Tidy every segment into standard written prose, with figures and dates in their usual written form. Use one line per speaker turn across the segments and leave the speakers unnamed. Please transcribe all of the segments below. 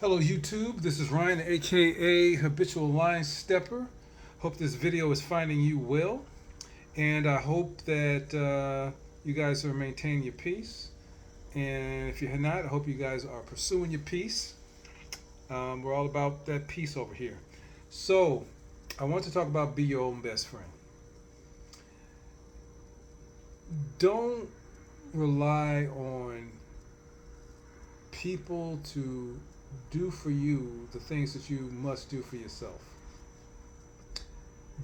Hello YouTube, this is Ryan aka Habitual Line Stepper. Hope this video is finding you well, and I hope that you guys are maintaining your peace. And if you're not, I hope you guys are pursuing your peace. We're all about that peace over here. So, I want to talk about be your own best friend. Don't rely on people to do for you the things that you must do for yourself.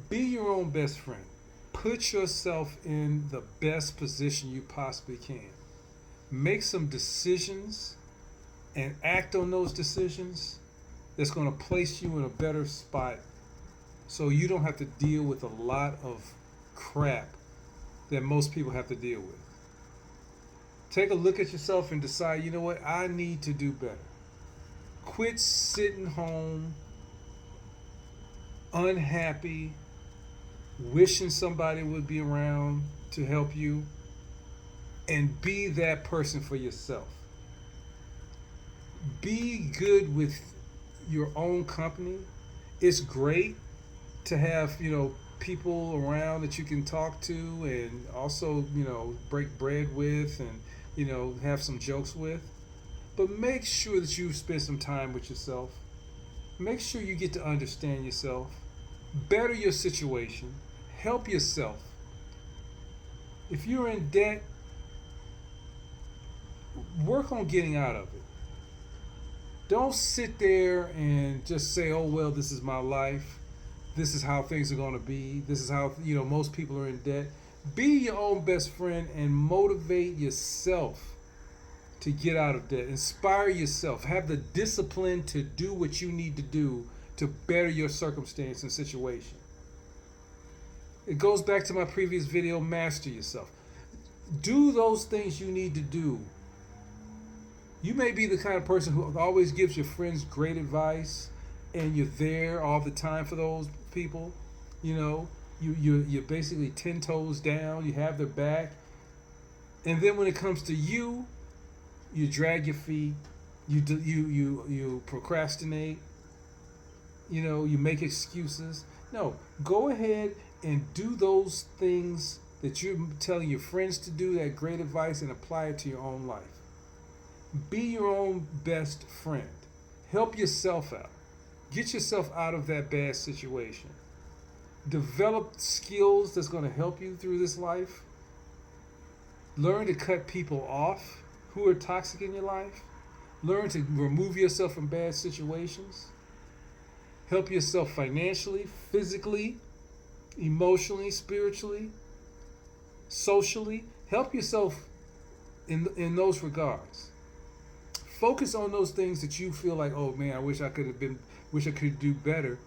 Be your own best friend. Put yourself in the best position you possibly can. Make some decisions and act on those decisions that's going to place you in a better spot so you don't have to deal with a lot of crap that most people have to deal with. Take a look at yourself and decide, you know what, I need to do better. Quit sitting home unhappy, wishing somebody would be around to help you, and be that person for yourself. Be good with your own company. It's great to have, people around that you can talk to and also, break bread with and, have some jokes with. But make sure that you spend some time with yourself. Make sure you get to understand yourself, better your situation, help yourself. If you're in debt, work on getting out of it. Don't sit there and just say, oh, well, this is my life. This is how things are going to be. This is how, most people are in debt. Be your own best friend and motivate yourself to get out of debt. Inspire yourself. Have the discipline to do what you need to do to better your circumstance and situation. It goes back to my previous video, master yourself. Do those things you need to do. You may be the kind of person who always gives your friends great advice and you're there all the time for those people. You're basically 10 toes down, you have their back. And then when it comes to you, you drag your feet, you procrastinate, you make excuses. No, go ahead and do those things that you're telling your friends to do, that great advice, and apply it to your own life. Be your own best friend. Help yourself out. Get yourself out of that bad situation. Develop skills that's going to help you through this life. Learn to cut people off who are toxic in your life. Learn to remove yourself from bad situations. Help yourself financially, physically, emotionally, spiritually, socially. Help yourself in those regards. Focus on those things that you feel like, oh man, wish I could do better.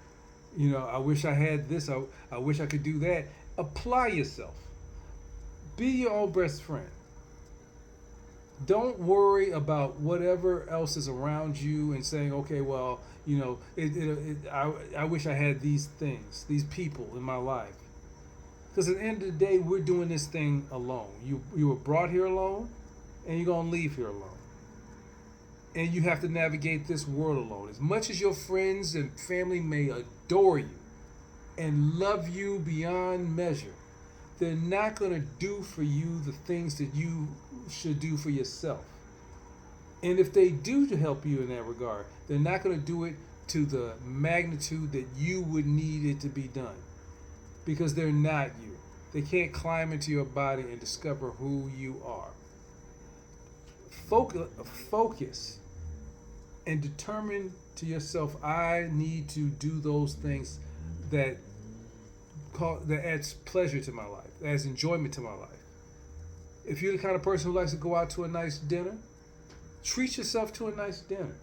I wish I had this. I wish I could do that. Apply yourself. Be your own best friend. Don't worry about whatever else is around you and saying, okay, well, I wish I had these things, these people in my life. Because at the end of the day, we're doing this thing alone. You were brought here alone, and you're going to leave here alone. And you have to navigate this world alone. As much as your friends and family may adore you and love you beyond measure, they're not going to do for you the things that you should do for yourself. And if they do to help you in that regard, they're not going to do it to the magnitude that you would need it to be done. Because they're not you. They can't climb into your body and discover who you are. Focus and determine to yourself, I need to do those things that adds pleasure to my life, that adds enjoyment to my life. If you're the kind of person who likes to go out to a nice dinner, treat yourself to a nice dinner.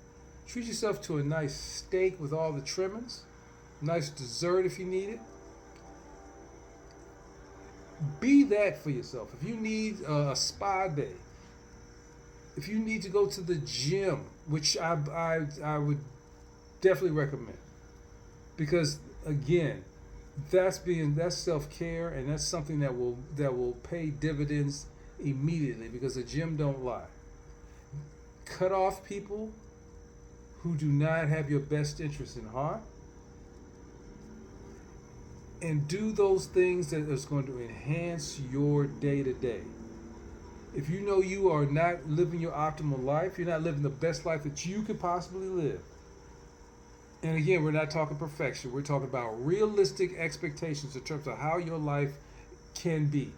Treat yourself to a nice steak with all the trimmings, nice dessert if you need it. Be that for yourself. If you need a spa day, if you need to go to the gym, which I would definitely recommend, because again, that's self-care, and that's something that will pay dividends immediately, because the gym don't lie. Cut off people who do not have your best interest in heart, and do those things that is going to enhance your day to day. If you know you are not living your optimal life, you're not living the best life that you could possibly live. And again, we're not talking perfection. We're talking about realistic expectations in terms of how your life can be.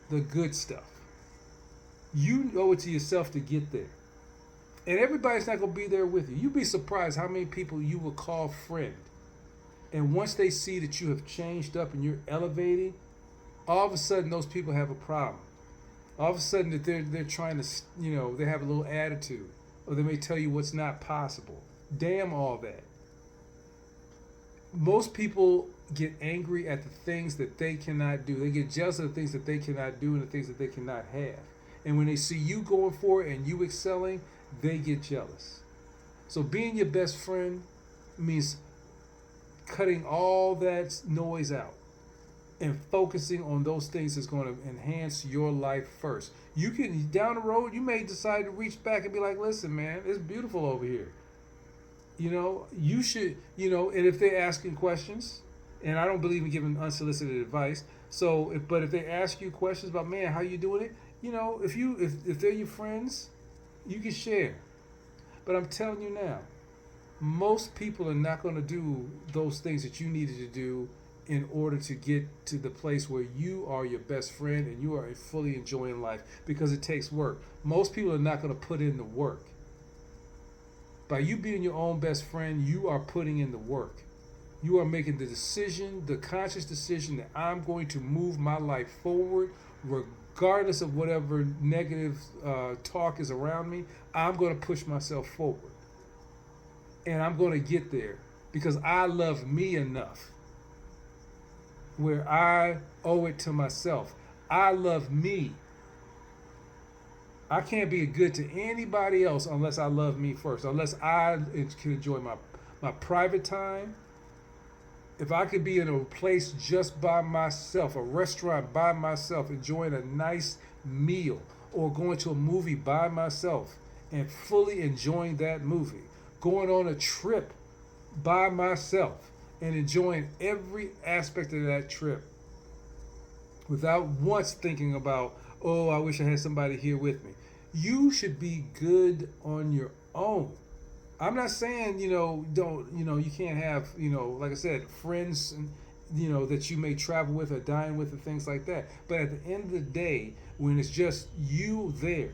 The good stuff. You owe it to yourself to get there. And everybody's not going to be there with you. You'd be surprised how many people you will call friend. And once they see that you have changed up and you're elevating, all of a sudden those people have a problem. All of a sudden that they're trying to, they have a little attitude. Or they may tell you what's not possible. Damn all that. Most people get angry at the things that they cannot do. They get jealous of the things that they cannot do and the things that they cannot have. And when they see you going for it and you excelling, they get jealous. So being your best friend means cutting all that noise out and focusing on those things that's going to enhance your life first. You can, down the road, you may decide to reach back and be like, listen, man, it's beautiful over here. You should, and if they're asking questions, and I don't believe in giving unsolicited advice, but if they ask you questions about, man, how you doing it, if they're your friends, you can share. But I'm telling you now, most people are not going to do those things that you needed to do in order to get to the place where you are your best friend and you are fully enjoying life, because it takes work. Most people are not going to put in the work. By you being your own best friend, you are putting in the work. You are making the decision, the conscious decision that I'm going to move my life forward regardless of whatever negative talk is around me. I'm going to push myself forward. And I'm going to get there because I love me enough where I owe it to myself. I love me. I can't be good to anybody else unless I love me first, unless I can enjoy my private time. If I could be in a place just by myself, a restaurant by myself, enjoying a nice meal, or going to a movie by myself and fully enjoying that movie, going on a trip by myself and enjoying every aspect of that trip without once thinking about, oh, I wish I had somebody here with me. You should be good on your own. I'm not saying, you can't have, like I said, friends, that you may travel with or dine with and things like that. But at the end of the day, when it's just you there,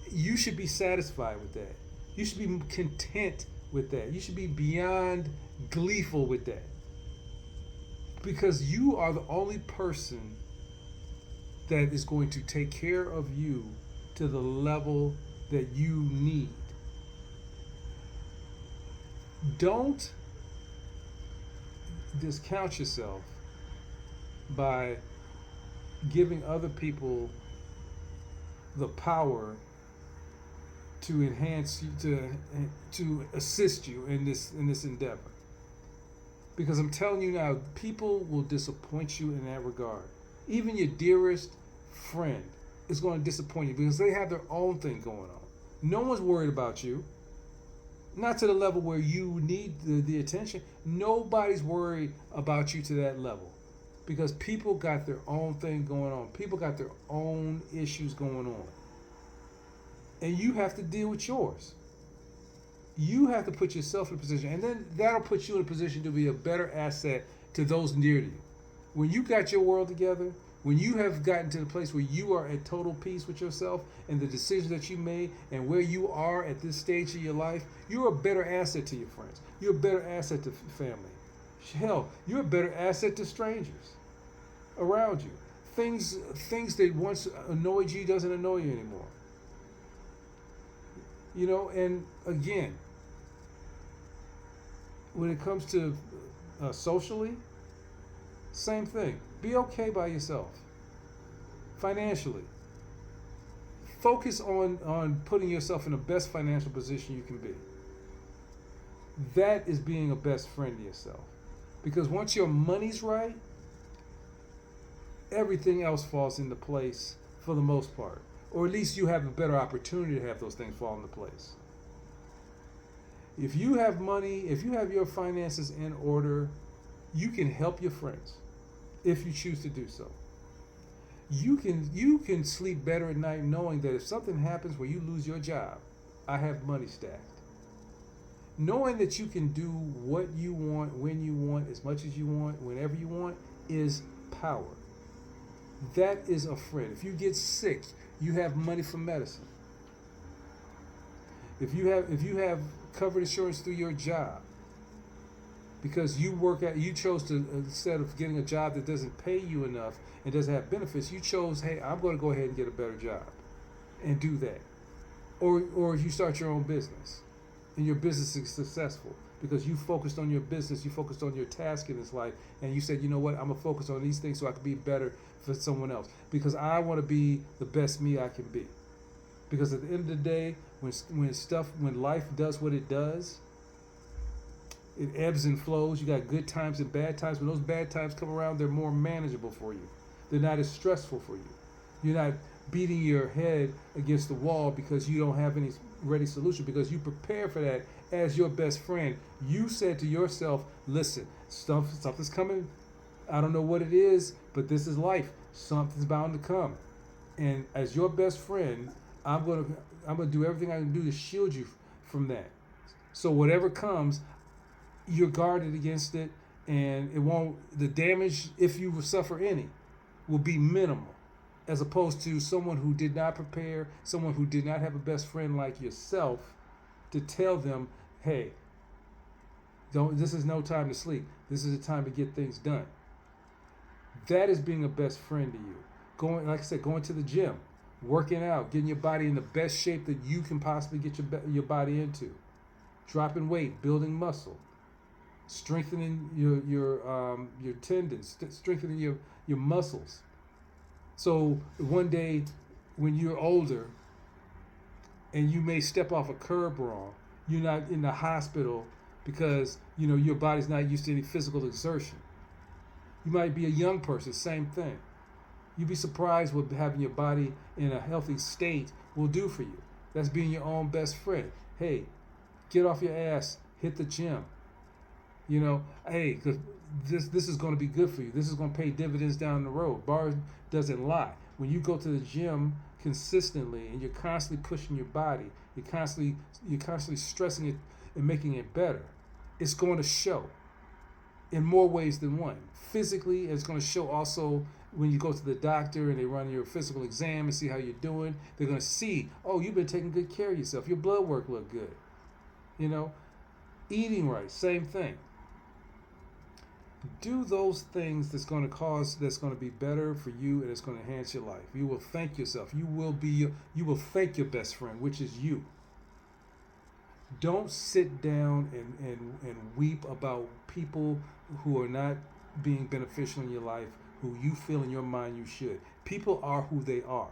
you should be satisfied with that. You should be content with that. You should be beyond gleeful with that. Because you are the only person that is going to take care of you to the level that you need. Don't discount yourself by giving other people the power to enhance you, to assist you in this endeavor. Because I'm telling you now, people will disappoint you in that regard. Even your dearest friend is going to disappoint you because they have their own thing going on. No one's worried about you. Not to the level where you need the attention. Nobody's worried about you to that level. Because people got their own thing going on. People got their own issues going on. And you have to deal with yours. You have to put yourself in a position. And then that'll put you in a position to be a better asset to those near to you. When you got your world together, when you have gotten to the place where you are at total peace with yourself and the decisions that you made and where you are at this stage of your life, you're a better asset to your friends. You're a better asset to family. Hell, you're a better asset to strangers around you. Things that once annoyed you doesn't annoy you anymore. And again, when it comes to socially, same thing. Be okay by yourself. Financially. Focus on putting yourself in the best financial position you can be. That is being a best friend to yourself. Because once your money's right, everything else falls into place for the most part. Or at least you have a better opportunity to have those things fall into place. If you have money, if you have your finances in order, you can help your friends if you choose to do so. You can sleep better at night knowing that if something happens where you lose your job, I have money stacked. Knowing that you can do what you want, when you want, as much as you want, whenever you want, is power. That is a friend. If you get sick, you have money for medicine. If you have covered insurance through your job, because you chose to, instead of getting a job that doesn't pay you enough and doesn't have benefits, you chose, hey, I'm going to go ahead and get a better job and do that. Or you start your own business and your business is successful because you focused on your business, you focused on your task in this life, and you said, you know what, I'm going to focus on these things so I can be better for someone else because I want to be the best me I can be. Because at the end of the day, when life does what it does, it ebbs and flows. You got good times and bad times. When those bad times come around, they're more manageable for you. They're not as stressful for you. You're not beating your head against the wall because you don't have any ready solution, because you prepare for that as your best friend. You said to yourself, listen, something's coming. I don't know what it is, but this is life. Something's bound to come. And as your best friend, I'm gonna do everything I can do to shield you from that. So whatever comes, you're guarded against it, and the damage, if you suffer any, will be minimal, as opposed to someone who did not prepare, someone who did not have a best friend like yourself to tell them, hey, this is no time to sleep. This is a time to get things done. That is being a best friend to you. Like I said, going to the gym, working out, getting your body in the best shape that you can possibly get your body into, dropping weight, building muscle, strengthening your tendons, strengthening your muscles. So one day when you're older and you may step off a curb wrong, you're not in the hospital because your body's not used to any physical exertion. You might be a young person, same thing. You'd be surprised what having your body in a healthy state will do for you. That's being your own best friend. Hey, get off your ass, hit the gym. Hey, cause this is going to be good for you. This is going to pay dividends down the road. Bar doesn't lie. When you go to the gym consistently and you're constantly pushing your body, you're constantly stressing it and making it better, it's going to show in more ways than one. Physically, it's going to show also when you go to the doctor and they run your physical exam and see how you're doing. They're going to see, oh, you've been taking good care of yourself. Your blood work look good. Eating right, same thing. Do those things that's going to be better for you, and it's going to enhance your life. You will thank yourself. You will thank your best friend, which is you. Don't sit down and weep about people who are not being beneficial in your life, who you feel in your mind you should. People are who they are.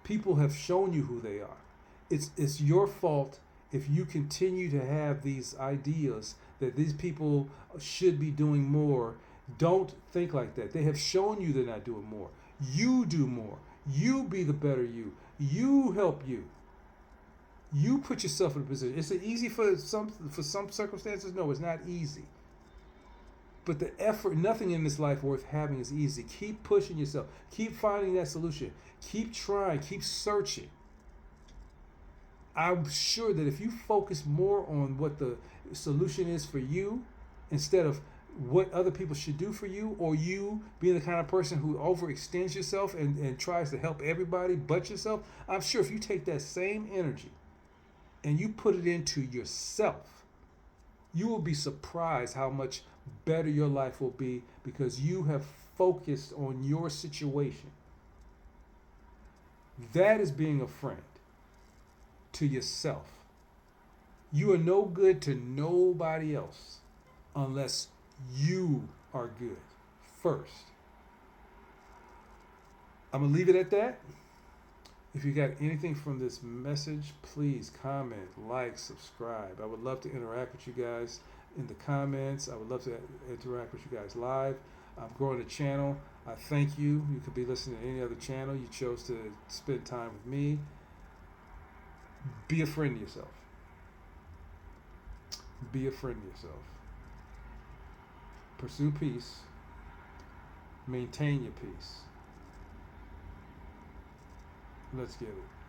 People have shown you who they are. It's your fault if you continue to have these ideas that these people should be doing more. Don't think like that. They have shown you they're not doing more. You do more. You be the better you. You help you. You put yourself in a position. Is it easy for some circumstances? No, it's not easy. But the effort, nothing in this life worth having is easy. Keep pushing yourself. Keep finding that solution. Keep trying. Keep searching. I'm sure that if you focus more on what the solution is for you instead of what other people should do for you, or you being the kind of person who overextends yourself and tries to help everybody but yourself, I'm sure if you take that same energy and you put it into yourself, you will be surprised how much better your life will be because you have focused on your situation. That is being a friend to yourself. You are no good to nobody else unless you are good first. I'm going to leave it at that. If you got anything from this message, please comment, like, subscribe. I would love to interact with you guys in the comments. I would love to interact with you guys live. I'm growing the channel. I thank you. You could be listening to any other channel. You chose to spend time with me. Be a friend to yourself. Be a friend of yourself. Pursue peace. Maintain your peace. Let's get it.